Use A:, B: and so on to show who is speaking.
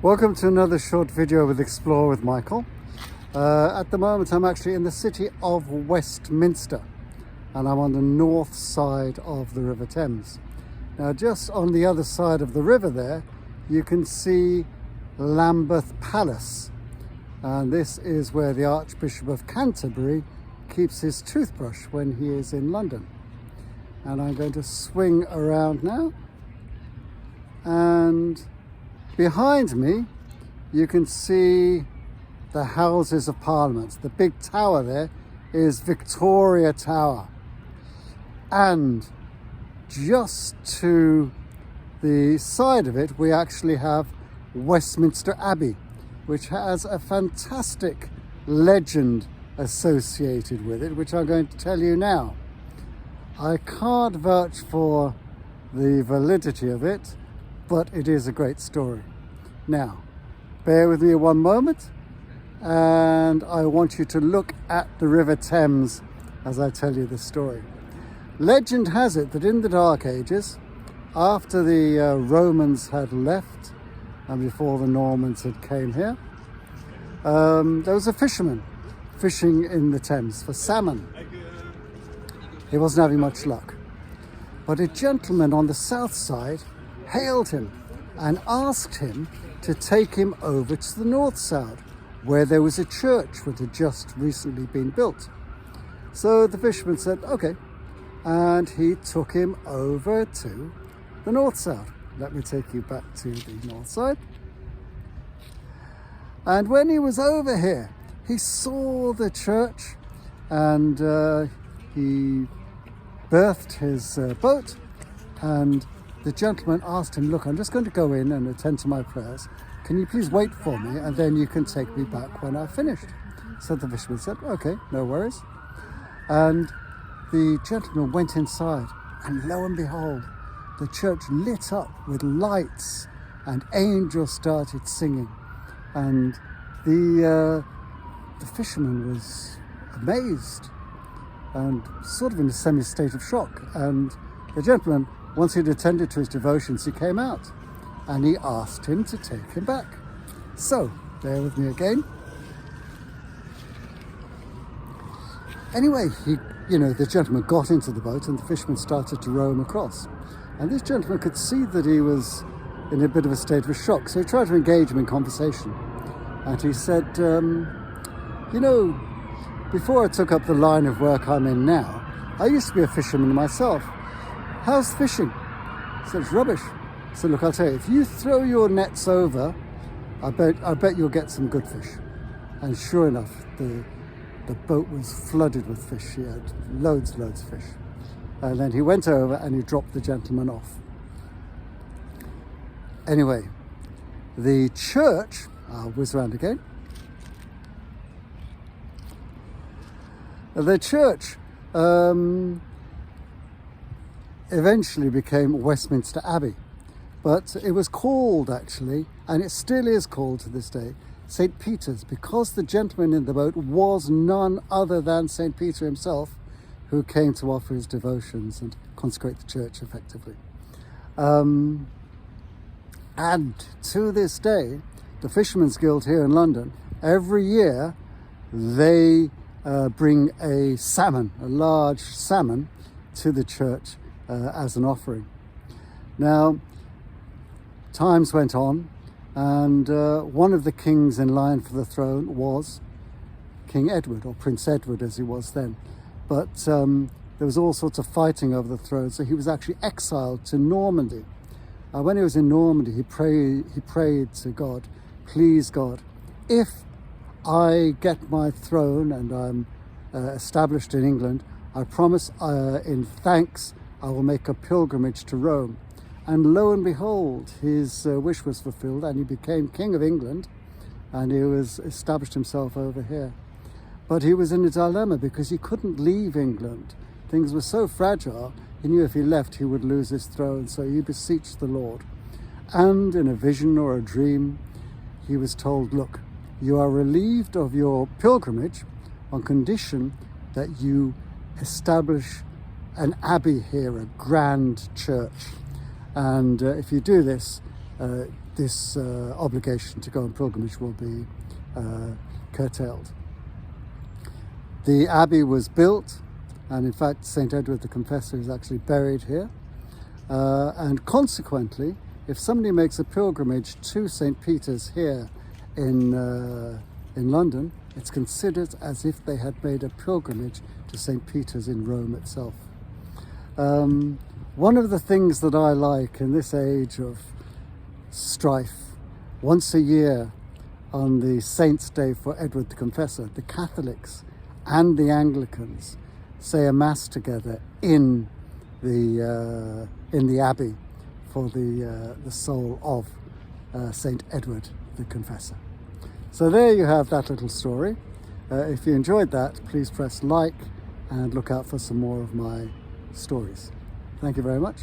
A: Welcome to another short video with Explore with Michael. At the moment I'm actually in the city of Westminster and I'm on the north side of the River Thames. Now just on the other side of the river there you can see Lambeth Palace, and this is where the Archbishop of Canterbury keeps his toothbrush when he is in London. And I'm going to swing around now, and behind me you can see the Houses of Parliament. The big tower there is Victoria Tower, and just to the side of it we actually have Westminster Abbey, which has a fantastic legend associated with it, which I'm going to tell you now. I can't vouch for the validity of it, but it is a great story. Now, bear with me one moment, and I want you to look at the River Thames as I tell you the story. Legend has it that in the Dark Ages, after the Romans had left and before the Normans had came here, there was a fisherman fishing in the Thames for salmon. He wasn't having much luck, but a gentleman on the south side hailed him and asked him to take him over to the north side, where there was a church which had just recently been built. So the fisherman said, okay, and he took him over to the north side. Let me take you back to the north side. And when he was over here, he saw the church, and he berthed his boat, and the gentleman asked him, look, I'm just going to go in and attend to my prayers. Can you please wait for me, and then you can take me back when I've finished? So the fisherman said, okay, no worries. And the gentleman went inside, and lo and behold, the church lit up with lights and angels started singing. And the fisherman was amazed and sort of in a semi-state of shock. And the gentleman, once he'd attended to his devotions, he came out and he asked him to take him back. So, bear with me again. Anyway, the gentleman got into the boat and the fisherman started to row him across. And this gentleman could see that he was in a bit of a state of shock, so he tried to engage him in conversation. And he said, before I took up the line of work I'm in now, I used to be a fisherman myself. How's fishing? He said, it's rubbish. I said, look, I'll tell you, if you throw your nets over, I bet you'll get some good fish. And sure enough, the boat was flooded with fish. He had loads of fish. And then he went over and he dropped the gentleman off. Anyway, the church, I'll whiz around again. The church eventually became Westminster Abbey, but it was called actually, and it still is called to this day, St. Peter's, because the gentleman in the boat was none other than St. Peter himself, who came to offer his devotions and consecrate the church effectively. And to this day, the Fishermen's Guild here in London, every year they bring a large salmon to the church as an offering. Now, times went on, and one of the kings in line for the throne was King Edward, or Prince Edward as he was then. But there was all sorts of fighting over the throne, so he was actually exiled to Normandy. When he was in Normandy, he prayed to God, please God, if I get my throne and I'm established in England, I promise in thanks I will make a pilgrimage to Rome. And lo and behold, his wish was fulfilled, and he became King of England, and he was established himself over here. But he was in a dilemma because he couldn't leave England. Things were so fragile, he knew if he left he would lose his throne, so he beseeched the Lord. And in a vision or a dream, he was told, look, you are relieved of your pilgrimage on condition that you establish an abbey here, a grand church. And if you do this, this obligation to go on pilgrimage will be curtailed. The abbey was built, and in fact St. Edward the Confessor is actually buried here, and consequently if somebody makes a pilgrimage to St. Peter's here in London, it's considered as if they had made a pilgrimage to St. Peter's in Rome itself. One of the things that I like in this age of strife, once a year on the Saint's Day for Edward the Confessor, the Catholics and the Anglicans say a mass together in the Abbey for the soul of St. Edward the Confessor. So there you have that little story. If you enjoyed that, please press like and look out for some more of my stories. Thank you very much.